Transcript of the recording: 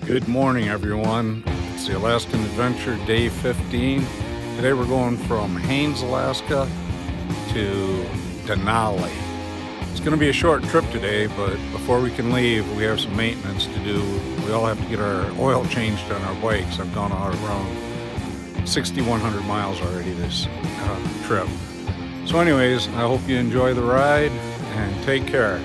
Good morning, everyone. It's the Alaskan Adventure, day 15. Today we're going from Haines, Alaska to Denali. It's going to be a short trip today, but before we can leave, we have some maintenance to do. We all have to get our oil changed on our bikes. I've gone out around 6,100 miles already this trip. So anyways, I hope you enjoy the ride and take care.